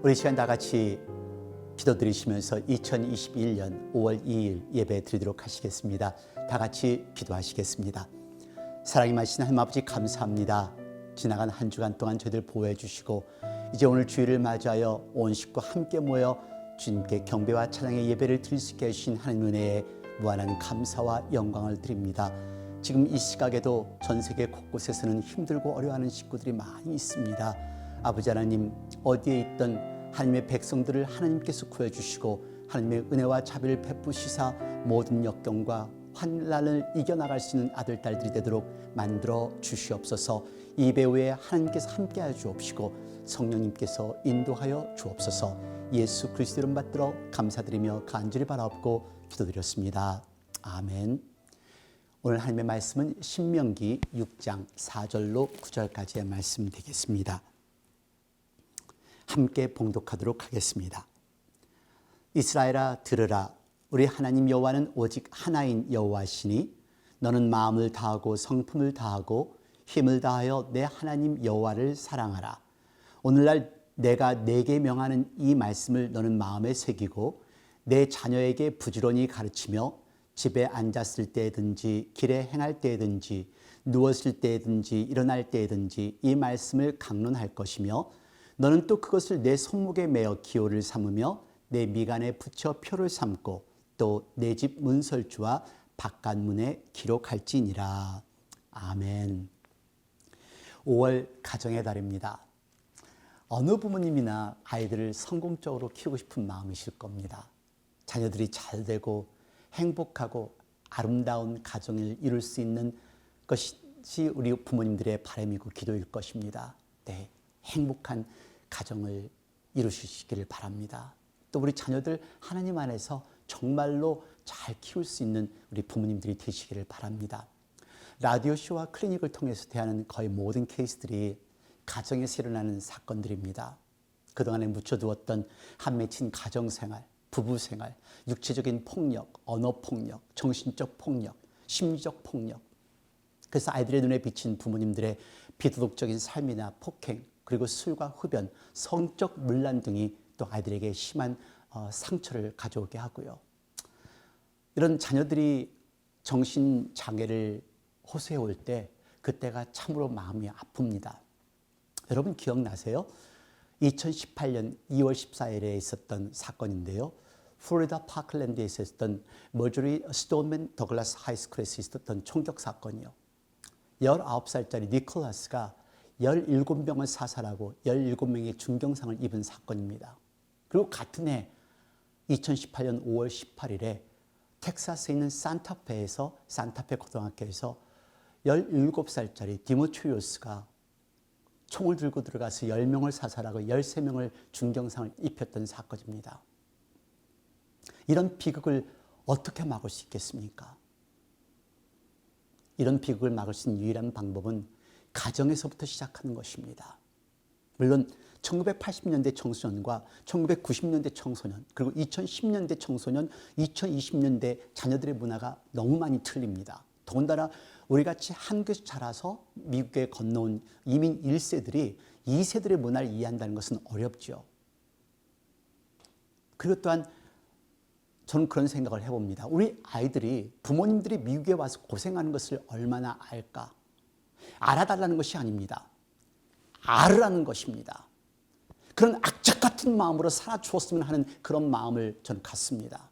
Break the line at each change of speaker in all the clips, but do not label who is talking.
우리 시간 다 같이 기도드리시면서 2021년 5월 2일 예배 드리도록 하시겠습니다. 다 같이 기도하시겠습니다. 사랑이 많으신 하나님 아버지 감사합니다. 지나간 한 주간 동안 저희들 보호해 주시고 이제 오늘 주일을 맞이하여 온 식구 함께 모여 주님께 경배와 찬양의 예배를 드릴 수 있게 하신 하나님 은혜에 무한한 감사와 영광을 드립니다. 지금 이 시각에도 전 세계 곳곳에서는 힘들고 어려워하는 식구들이 많이 있습니다. 아버지 하나님, 어디에 있던 하나님의 백성들을 하나님께서 구해주시고 하나님의 은혜와 자비를 베푸시사 모든 역경과 환난을 이겨나갈 수 있는 아들, 딸들이 되도록 만들어 주시옵소서. 이 배후에 하나님께서 함께하여 주옵시고 성령님께서 인도하여 주옵소서. 예수 그리스도 이름 받들어 감사드리며 간절히 바라옵고 기도드렸습니다. 아멘. 오늘 하나님의 말씀은 신명기 6장 4절로 9절까지의 말씀 되겠습니다. 함께 봉독하도록 하겠습니다. 이스라엘아 들으라. 우리 하나님 여호와는 오직 하나인 여호와시니 너는 마음을 다하고 성품을 다하고 힘을 다하여 내 하나님 여호와를 사랑하라. 오늘날 내가 네게 명하는 이 말씀을 너는 마음에 새기고 내 자녀에게 부지런히 가르치며 집에 앉았을 때든지 길에 행할 때든지 누웠을 때든지 일어날 때든지 이 말씀을 강론할 것이며 너는 또 그것을 내 손목에 매어 기호를 삼으며 내 미간에 붙여 표를 삼고 또 내 집 문설주와 바깥문에 기록할지니라. 아멘. 5월 가정의 달입니다. 어느 부모님이나 아이들을 성공적으로 키우고 싶은 마음이실 겁니다. 자녀들이 잘 되고 행복하고 아름다운 가정을 이룰 수 있는 것이 우리 부모님들의 바람이고 기도일 것입니다. 네, 행복한 가정을 이루시기를 바랍니다. 또 우리 자녀들 하나님 안에서 정말로 잘 키울 수 있는 우리 부모님들이 되시기를 바랍니다. 라디오쇼와 클리닉을 통해서 대하는 거의 모든 케이스들이 가정에서 일어나는 사건들입니다. 그동안에 묻혀두었던 한 맺힌 가정생활, 부부생활, 육체적인 폭력, 언어폭력, 정신적 폭력, 심리적 폭력. 그래서 아이들의 눈에 비친 부모님들의 비도덕적인 삶이나 폭행, 그리고 술과 흡연, 성적 문란 등이 또 아이들에게 심한 상처를 가져오게 하고요. 이런 자녀들이 정신장애를 호소해 올 때 그때가 참으로 마음이 아픕니다. 여러분 기억나세요? 2018년 2월 14일에 있었던 사건인데요. 플로리다 파클랜드에 있었던 머저리 스톤맨 더글라스 하이스쿨에서 있었던 총격 사건이요. 19살짜리 니콜라스가 17명을 사살하고 17명의 중경상을 입은 사건입니다. 그리고 같은 해 2018년 5월 18일에 텍사스에 있는 산타페 고등학교에서 17살짜리 디모트리우스가 총을 들고 들어가서 10명을 사살하고 13명을 중경상을 입혔던 사건입니다. 이런 비극을 어떻게 막을 수 있겠습니까? 이런 비극을 막을 수 있는 유일한 방법은 가정에서부터 시작하는 것입니다. 물론 1980년대 청소년과 1990년대 청소년, 그리고 2010년대 청소년, 2020년대 자녀들의 문화가 너무 많이 틀립니다. 더군다나 우리같이 한국에서 자라서 미국에 건너온 이민 1세들이 2세들의 문화를 이해한다는 것은 어렵죠. 그리고 또한 저는 그런 생각을 해봅니다. 우리 아이들이 부모님들이 미국에 와서 고생하는 것을 얼마나 알까? 알아달라는 것이 아닙니다. 알으라는 것입니다. 그런 악착 같은 마음으로 살아주었으면 하는 그런 마음을 저는 갖습니다.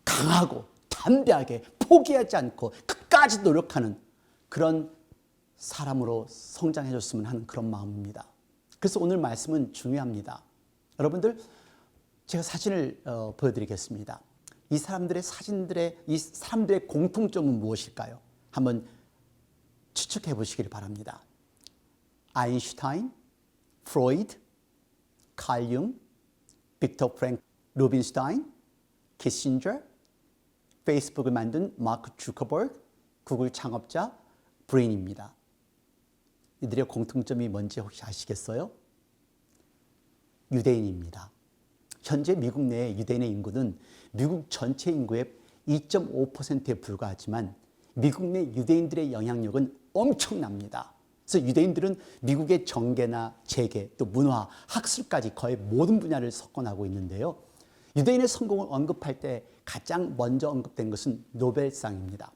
강하고 담대하게 포기하지 않고 끝까지 노력하는 그런 사람으로 성장해줬으면 하는 그런 마음입니다. 그래서 오늘 말씀은 중요합니다. 여러분들, 제가 사진을 보여드리겠습니다. 이 사람들의 공통점은 무엇일까요? 한번 추측해 보시길 바랍니다. 아인슈타인, 프로이드, 칼 융, 빅터 프랭크 루빈슈타인, 키신저, 페이스북을 만든 마크 주커버그, 구글 창업자 브레인입니다. 이들의 공통점이 뭔지 혹시 아시겠어요? 유대인입니다. 현재 미국 내 유대인의 인구는 미국 전체 인구의 2.5%에 불과하지만 미국 내 유대인들의 영향력은 엄청납니다. 그래서 유대인들은 미국의 정계나 재계, 또 문화, 학술까지 거의 모든 분야를 석권하고 있는데요. 유대인의 성공을 언급할 때 가장 먼저 언급된 것은 노벨상입니다.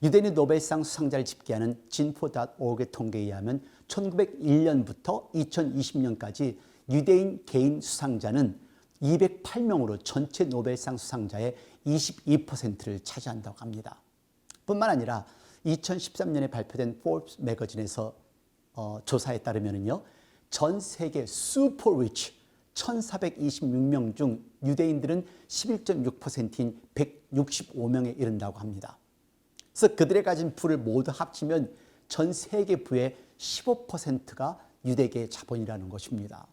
유대인의 노벨상 수상자를 집계하는 진포.org의 통계에 의하면 1901년부터 2020년까지 유대인 개인 수상자는 208명으로 전체 노벨상 수상자의 22%를 차지한다고 합니다. 뿐만 아니라 2013년에 발표된 포브스 매거진에서 조사에 따르면요, 전 세계 슈퍼 리치 1,426명 중 유대인들은 11.6%인 165명에 이른다고 합니다. 그래서 그들의 가진 부를 모두 합치면 전 세계 부의 15%가 유대계의 자본이라는 것입니다.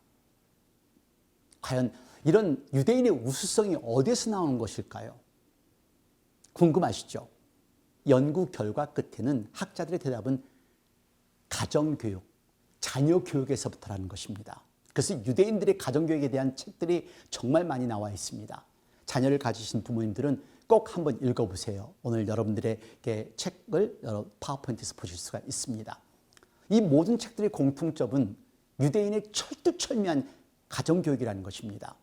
과연 이런 유대인의 우수성이 어디에서 나오는 것일까요? 궁금하시죠? 연구 결과 끝에는 학자들의 대답은 가정교육, 자녀교육에서부터라는 것입니다. 그래서 유대인들의 가정교육에 대한 책들이 정말 많이 나와 있습니다. 자녀를 가지신 부모님들은 꼭 한번 읽어보세요. 오늘 여러분들에게 책을 파워포인트에서 보실 수가 있습니다. 이 모든 책들의 공통점은 유대인의 철두철미한 가정교육이라는 것입니다.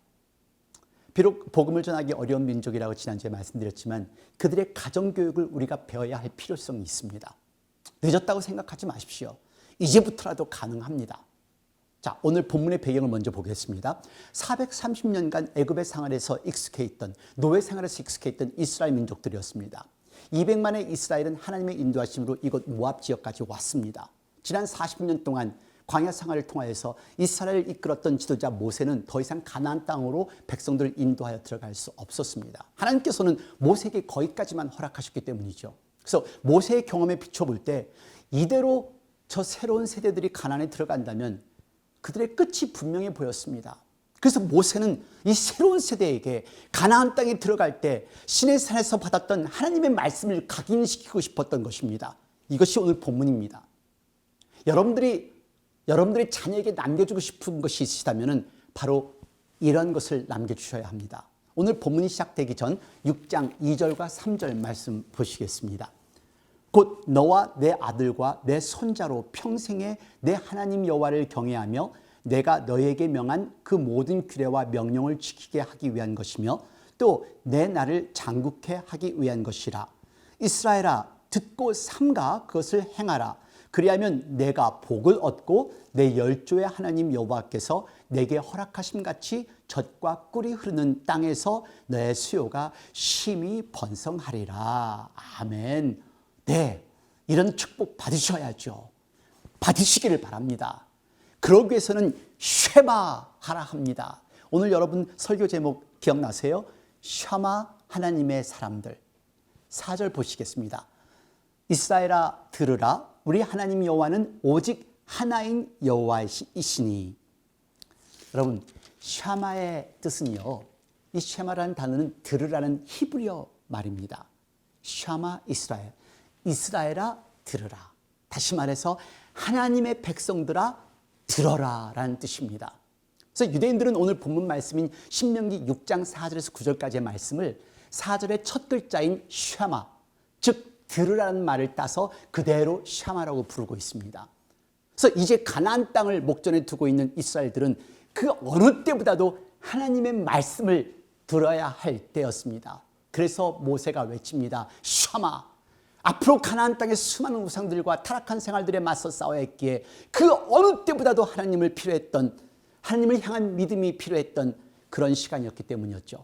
비록 복음을 전하기 어려운 민족이라고 지난주에 말씀드렸지만 그들의 가정교육을 우리가 배워야 할 필요성이 있습니다. 늦었다고 생각하지 마십시오. 이제부터라도 가능합니다. 자, 오늘 본문의 배경을 먼저 보겠습니다. 430년간 애굽의 생활에서 익숙해 있던, 노예 생활에서 익숙해 있던 이스라엘 민족들이었습니다. 200만의 이스라엘은 하나님의 인도하심으로 이곳 모압 지역까지 왔습니다. 지난 40년 동안 광야 생활을 통하여서 이스라엘을 이끌었던 지도자 모세는 더 이상 가나안 땅으로 백성들을 인도하여 들어갈 수 없었습니다. 하나님께서는 모세에게 거기까지만 허락하셨기 때문이죠. 그래서 모세의 경험에 비춰볼 때 이대로 저 새로운 세대들이 가나안에 들어간다면 그들의 끝이 분명해 보였습니다. 그래서 모세는 이 새로운 세대에게 가나안 땅에 들어갈 때 시내 산에서 받았던 하나님의 말씀을 각인시키고 싶었던 것입니다. 이것이 오늘 본문입니다. 여러분들의 자녀에게 남겨주고 싶은 것이 있으시다면 바로 이런 것을 남겨주셔야 합니다. 오늘 본문이 시작되기 전 6장 2절과 3절 말씀 보시겠습니다. 곧 너와 내 아들과 내 손자로 평생에 내 하나님 여호와를 경외하며 내가 너에게 명한 그 모든 규례와 명령을 지키게 하기 위한 것이며 또 내 나를 장국케 하기 위한 것이라. 이스라엘아, 듣고 삼가 그것을 행하라. 그리하면 내가 복을 얻고 내 열조의 하나님 여호와께서 내게 허락하심 같이 젖과 꿀이 흐르는 땅에서 너의 수요가 심히 번성하리라. 아멘. 네, 이런 축복 받으셔야죠. 받으시기를 바랍니다. 그러기 위해서는 쉐마하라 합니다. 오늘 여러분 설교 제목 기억나세요? 쉐마, 하나님의 사람들. 4절 보시겠습니다. 이스라엘아 들으라. 우리 하나님 여호와는 오직 하나인 여호와이시니. 여러분, 샤마의 뜻은요, 이 샤마라는 단어는 들으라는 히브리어 말입니다. 샤마 이스라엘, 이스라엘아 들으라. 다시 말해서 하나님의 백성들아 들어라 라는 뜻입니다. 그래서 유대인들은 오늘 본문 말씀인 신명기 6장 4절에서 9절까지의 말씀을 4절의 첫 글자인 샤마, 즉 들으라는 말을 따서 그대로 샤마라고 부르고 있습니다. 그래서 이제 가나안 땅을 목전에 두고 있는 이스라엘들은 그 어느 때보다도 하나님의 말씀을 들어야 할 때였습니다. 그래서 모세가 외칩니다. 샤마. 앞으로 가나안 땅의 수많은 우상들과 타락한 생활들에 맞서 싸워야 했기에 그 어느 때보다도 하나님을 향한 믿음이 필요했던 그런 시간이었기 때문이었죠.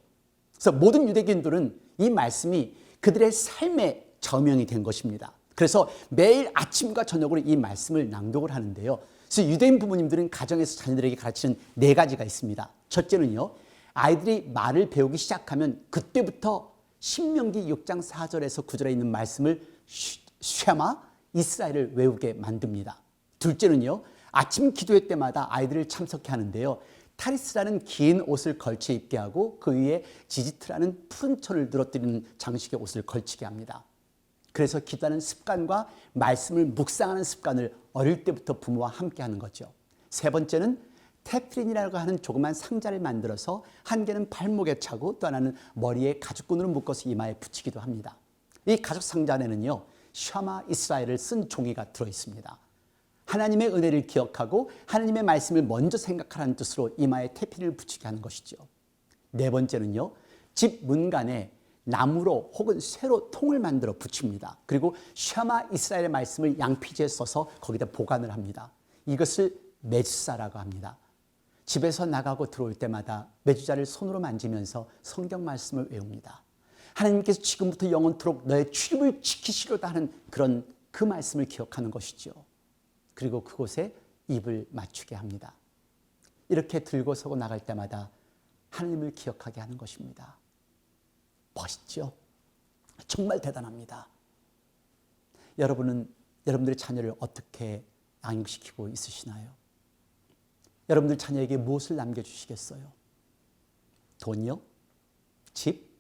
그래서 모든 유대인들은 이 말씀이 그들의 삶의 저명이 된 것입니다. 그래서 매일 아침과 저녁으로 이 말씀을 낭독을 하는데요. 그래서 유대인 부모님들은 가정에서 자녀들에게 가르치는 4가지가 있습니다. 첫째는요, 아이들이 말을 배우기 시작하면 그때부터 신명기 6장 4절에서 9절에 있는 말씀을 쉐마, 이스라엘을 외우게 만듭니다. 둘째는요, 아침 기도회 때마다 아이들을 참석해 하는데요. 타리스라는 긴 옷을 걸쳐 입게 하고 그 위에 지지트라는 푸른 천을 늘어뜨리는 장식의 옷을 걸치게 합니다. 그래서 기도하는 습관과 말씀을 묵상하는 습관을 어릴 때부터 부모와 함께 하는 거죠. 세 번째는 테프린이라고 하는 조그만 상자를 만들어서 한 개는 발목에 차고 또 하나는 머리에 가죽끈으로 묶어서 이마에 붙이기도 합니다. 이 가죽 상자 안에는요, 샤마 이스라엘을 쓴 종이가 들어있습니다. 하나님의 은혜를 기억하고 하나님의 말씀을 먼저 생각하라는 뜻으로 이마에 태피를 붙이게 하는 것이죠. 네 번째는요, 집 문간에 나무로 혹은 쇠로 통을 만들어 붙입니다. 그리고 샤마 이스라엘의 말씀을 양피지에 써서 거기다 보관을 합니다. 이것을 메주사라고 합니다. 집에서 나가고 들어올 때마다 메주자를 손으로 만지면서 성경 말씀을 외웁니다. 하나님께서 지금부터 영원토록 너의 출입을 지키시려다 하는 그 말씀을 기억하는 것이죠. 그리고 그곳에 입을 맞추게 합니다. 이렇게 들고 서고 나갈 때마다 하나님을 기억하게 하는 것입니다. 멋있죠? 정말 대단합니다. 여러분은 여러분들의 자녀를 어떻게 양육시키고 있으시나요? 여러분들 자녀에게 무엇을 남겨주시겠어요? 돈이요? 집?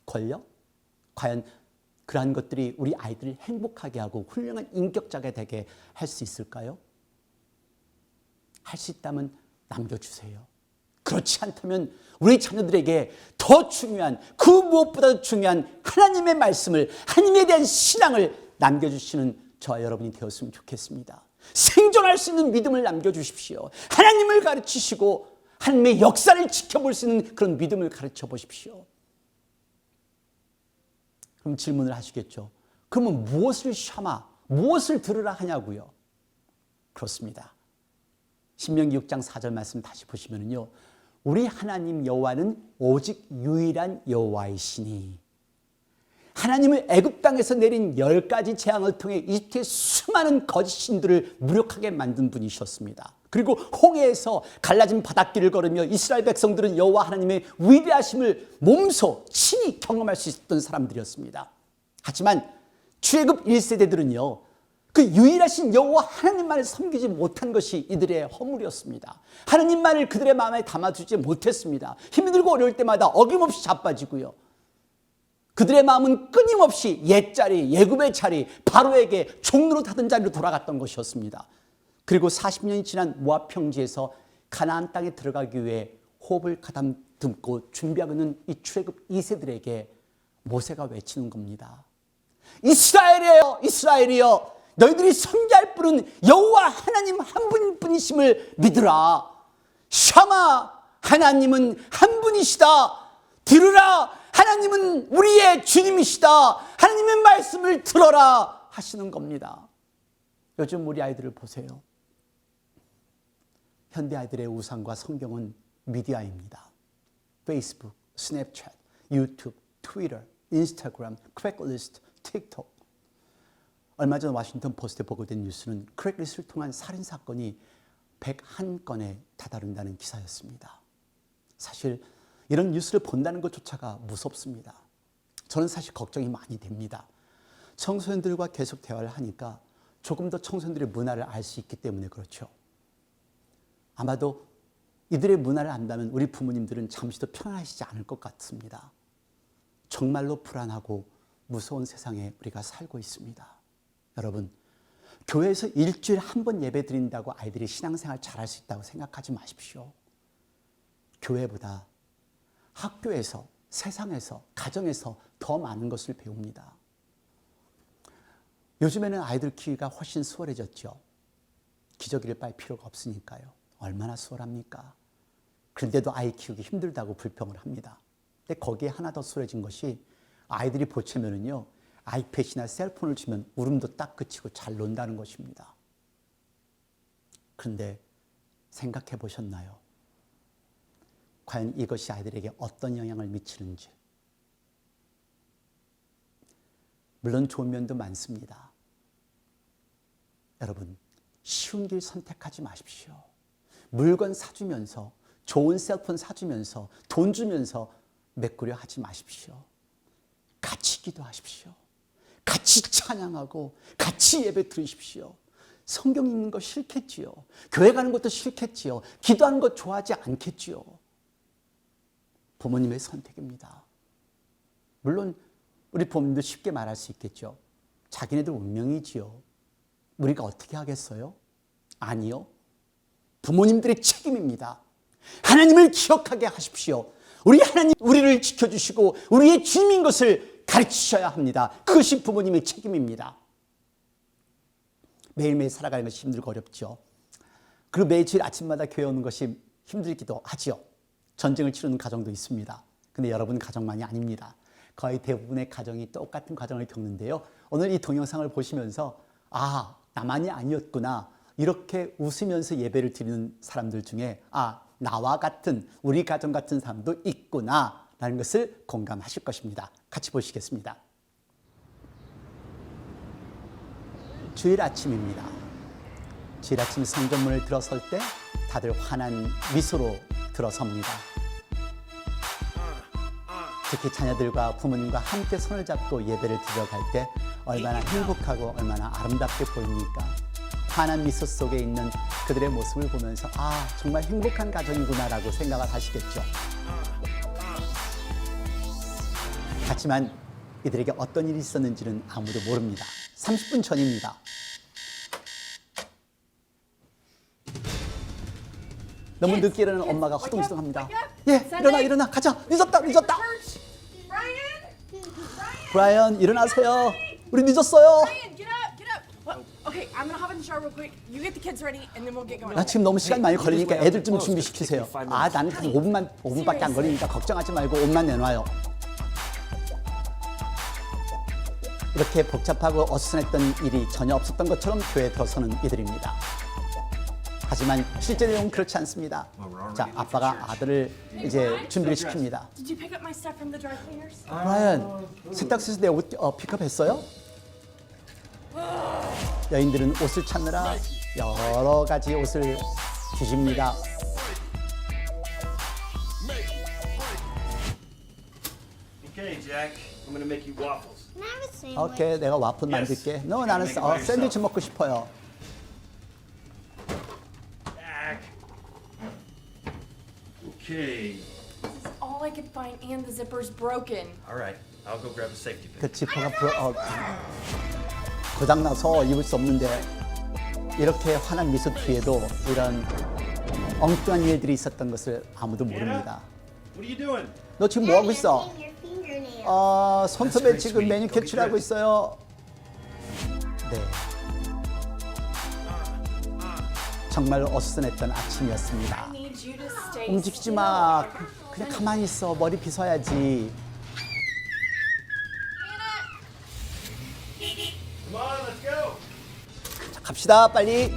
권력? 과연 그러한 것들이 우리 아이들을 행복하게 하고 훌륭한 인격자가 되게 할 수 있을까요? 할 수 있다면 남겨주세요. 그렇지 않다면 우리 자녀들에게 더 중요한, 그 무엇보다도 중요한 하나님의 말씀을, 하나님에 대한 신앙을 남겨주시는 저와 여러분이 되었으면 좋겠습니다. 생존할 수 있는 믿음을 남겨주십시오. 하나님을 가르치시고 하나님의 역사를 지켜볼 수 있는 그런 믿음을 가르쳐 보십시오. 그럼 질문을 하시겠죠. 그러면 무엇을 샤마, 무엇을 들으라 하냐고요? 그렇습니다. 신명기 6장 4절 말씀 다시 보시면요, 우리 하나님 여호와는 오직 유일한 여호와이시니, 하나님을 애굽 땅에서 내린 10가지 재앙을 통해 이집트의 수많은 거짓 신들을 무력하게 만든 분이셨습니다. 그리고 홍해에서 갈라진 바닷길을 걸으며 이스라엘 백성들은 여호와 하나님의 위대하심을 몸소 친히 경험할 수 있었던 사람들이었습니다. 하지만 출애굽 1세대들은요, 그 유일하신 여호와 하나님만을 섬기지 못한 것이 이들의 허물이었습니다. 하나님만을 그들의 마음에 담아두지 못했습니다. 힘들고 어려울 때마다 어김없이 자빠지고요, 그들의 마음은 끊임없이 옛자리, 예굽의 자리, 바로에게 종로로 타던 자리로 돌아갔던 것이었습니다. 그리고 40년이 지난 모압 평지에서 가나안 땅에 들어가기 위해 호흡을 가다듬고 준비하고 있는 이 출애굽 2세들에게 모세가 외치는 겁니다. 이스라엘이여, 이스라엘이여, 너희들이 섬기할 분은 여호와 하나님 한 분뿐이심을 믿으라. 샤마, 하나님은 한 분이시다. 들으라, 하나님은 우리의 주님이시다. 하나님의 말씀을 들어라 하시는 겁니다. 요즘 우리 아이들을 보세요. 현대 아이들의 우상과 성경은 미디어입니다. 페이스북, 스냅챗, 유튜브, 트위터, 인스타그램, 크랙리스트, 틱톡. 얼마 전 워싱턴 포스트에 보고된 뉴스는 크랙리스트를 통한 살인사건이 101건에 다다른다는 기사였습니다. 사실 이런 뉴스를 본다는 것조차가 무섭습니다. 저는 사실 걱정이 많이 됩니다. 청소년들과 계속 대화를 하니까 조금 더 청소년들의 문화를 알 수 있기 때문에 그렇죠. 아마도 이들의 문화를 안다면 우리 부모님들은 잠시 더 편안하시지 않을 것 같습니다. 정말로 불안하고 무서운 세상에 우리가 살고 있습니다. 여러분, 교회에서 일주일에 한 번 예배 드린다고 아이들이 신앙생활 잘할 수 있다고 생각하지 마십시오. 교회보다 학교에서, 세상에서, 가정에서 더 많은 것을 배웁니다. 요즘에는 아이들 키우기가 훨씬 수월해졌죠. 기저귀를 빨 필요가 없으니까요. 얼마나 수월합니까? 그런데도 아이 키우기 힘들다고 불평을 합니다. 근데 거기에 하나 더 수월해진 것이 아이들이 보채면은요, 아이패드나 셀폰을 주면 울음도 딱 그치고 잘 논다는 것입니다. 그런데 생각해 보셨나요? 과연 이것이 아이들에게 어떤 영향을 미치는지. 물론 좋은 면도 많습니다. 여러분, 쉬운 길 선택하지 마십시오. 물건 사주면서, 좋은 셀폰 사주면서, 돈 주면서 메꾸려 하지 마십시오. 같이 기도하십시오. 같이 찬양하고 같이 예배 드리십시오. 성경 읽는 거 싫겠지요. 교회 가는 것도 싫겠지요. 기도하는 것 좋아하지 않겠지요. 부모님의 선택입니다. 물론 우리 부모님도 쉽게 말할 수 있겠죠. 자기네들 운명이지요. 우리가 어떻게 하겠어요? 아니요. 부모님들의 책임입니다. 하나님을 기억하게 하십시오. 우리 하나님 우리를 지켜주시고 우리의 주님인 것을 가르치셔야 합니다. 그것이 부모님의 책임입니다. 매일매일 살아가는 것이 힘들고 어렵죠. 그리고 매일 아침마다 교회 오는 것이 힘들기도 하지요. 전쟁을 치르는 가정도 있습니다. 근데 여러분 가정만이 아닙니다. 거의 대부분의 가정이 똑같은 과정을 겪는데요. 오늘 이 동영상을 보시면서 아, 나만이 아니었구나. 이렇게 웃으면서 예배를 드리는 사람들 중에 아, 나와 같은 우리 가정 같은 사람도 있구나 라는 것을 공감하실 것입니다. 같이 보시겠습니다. 주일 아침입니다. 주일 아침 성전문을 들어설 때 다들 환한 미소로 들어섭니다. 특히 자녀들과 부모님과 함께 손을 잡고 예배를 드려 갈 때 얼마나 행복하고 얼마나 아름답게 보입니까? 환한 미소 속에 있는 그들의 모습을 보면서 아, 정말 행복한 가정이구나라고 생각을 하시겠죠. 하지만 이들에게 어떤 일이 있었는지는 아무도 모릅니다. 30분 전입니다. 너무 늦게 일어나는 엄마가 허둥지둥합니다. 예, 일어나, 가자. 늦었다. 브라이언, 일어나세요. 우리 늦었어요. 나 지금 너무 시간 많이 걸리니까 애들 좀 준비시키세요. 아, 나는 한 5분밖에 안 걸리니까 걱정하지 말고 옷만 내놔요. 이렇게 복잡하고 어수선했던 일이 전혀 없었던 것처럼 교회에 들어서는 이들입니다. 하지만 실제 내용은 그렇지 않습니다. 자, 아빠가 아들을 이제 준비를 시킵니다. 브라이언, 세탁소에서 내 옷 픽업했어요? 여인들은 옷을 찾느라 여러 가지 옷을 뒤집니다. 오케이, 내가 와플 만들게. 너 나는 샌드위치 먹고 싶어요.
Okay.
This is all I could find, and the zipper's broken.
All right. I'll go grab a safety pin.
그 지퍼가 고장나서 입을 수 없는데 이렇게 환한 미소 뒤에도 이런 엉뚱한 일들이 있었던 것을 아무도 모릅니다.
What are you doing?
너 지금 뭐 하고 있어? 손톱에
That's
지금
great,
매니큐어
sweetie.
칠하고 있어요. 네. 정말 어수선했던 아침이었습니다.
I need you to stay
움직이지
still.
마. 그냥 가만히 있어. 머리 빗어야지.
Come on, let's go.
자, 갑시다, 빨리.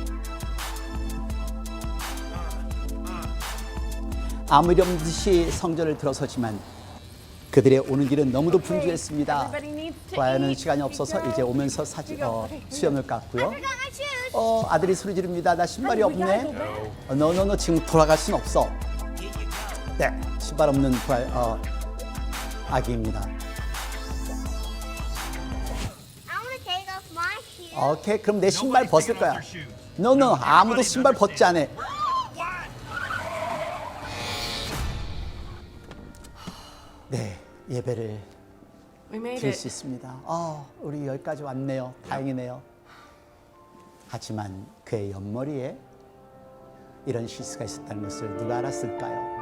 아무 일 없는 듯이 성전을 들어서지만 그들의 오는 길은 너무도 분주했습니다. 브라이언은 시간이 없어서 이제 오면서 수염을 깎고요. 아들이 소리 지릅니다. 나 신발이 없네. 너 지금 돌아갈 순 없어. 네, 신발 없는 아기입니다. 오케이, 그럼 내 신발 벗을 거야. 너 아무도 신발 벗지 않아. 네, 예배를
We made
드릴 수
it.
있습니다. 우리 여기까지 왔네요. 다행이네요. 하지만 그의 옆머리에 이런 실수가 있었다는 것을 누가 알았을까요?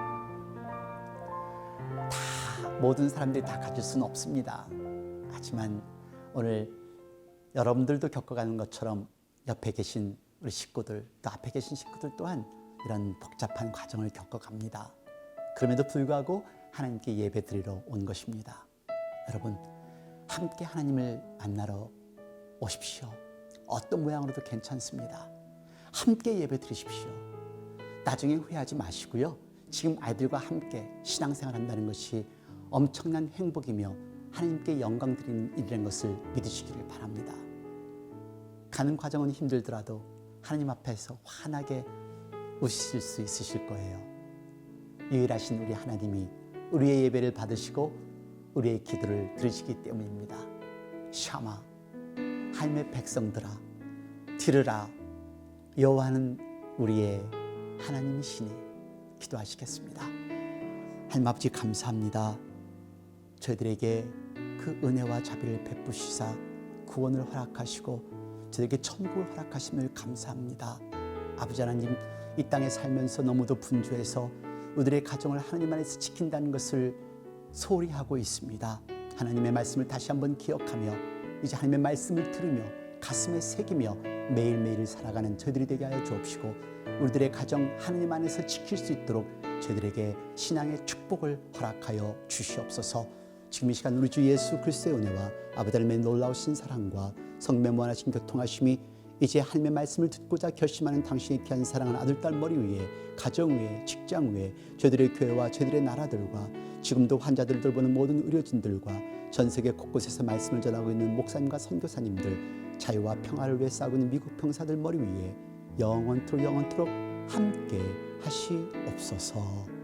모든 사람들이 다 가질 수는 없습니다. 하지만 오늘 여러분들도 겪어가는 것처럼 옆에 계신 우리 식구들, 또 앞에 계신 식구들 또한 이런 복잡한 과정을 겪어갑니다. 그럼에도 불구하고 하나님께 예배 드리러 온 것입니다. 여러분, 함께 하나님을 만나러 오십시오. 어떤 모양으로도 괜찮습니다. 함께 예배 드리십시오. 나중에 후회하지 마시고요. 지금 아이들과 함께 신앙생활 한다는 것이 엄청난 행복이며 하나님께 영광 드리는 일이라는 것을 믿으시기를 바랍니다. 가는 과정은 힘들더라도 하나님 앞에서 환하게 웃으실 수 있으실 거예요. 유일하신 우리 하나님이 우리의 예배를 받으시고 우리의 기도를 들으시기 때문입니다. 샤마, 하나님의 백성들아, 들으라. 여호와는 우리의 하나님이시니. 기도하시겠습니다. 하나님 아버지 감사합니다. 저희들에게 그 은혜와 자비를 베푸시사 구원을 허락하시고 저에게 천국을 허락하심을 감사합니다. 아버지 하나님, 이 땅에 살면서 너무도 분주해서 우리들의 가정을 하나님 안에서 지킨다는 것을 소홀히 하고 있습니다. 하나님의 말씀을 다시 한번 기억하며 이제 하나님의 말씀을 들으며 가슴에 새기며 매일매일 살아가는 저희들이 되게 하여 주옵시고 우리들의 가정 하나님 안에서 지킬 수 있도록 저희들에게 신앙의 축복을 허락하여 주시옵소서. 지금 이 시간 우리 주 예수 그리스도의 은혜와 아버지 하나님의 놀라우신 사랑과 성령의 무한하신 교통하심이 이제 하나님의 말씀을 듣고자 결심하는 당신의 귀한 사랑하는 아들, 딸 머리 위에, 가정 위에, 직장 위에, 저희들의 교회와 저희들의 나라들과 지금도 환자들을 돌보는 모든 의료진들과 전 세계 곳곳에서 말씀을 전하고 있는 목사님과 선교사님들, 자유와 평화를 위해 싸우고 있는 미국 병사들 머리 위에 영원토록 함께 하시옵소서.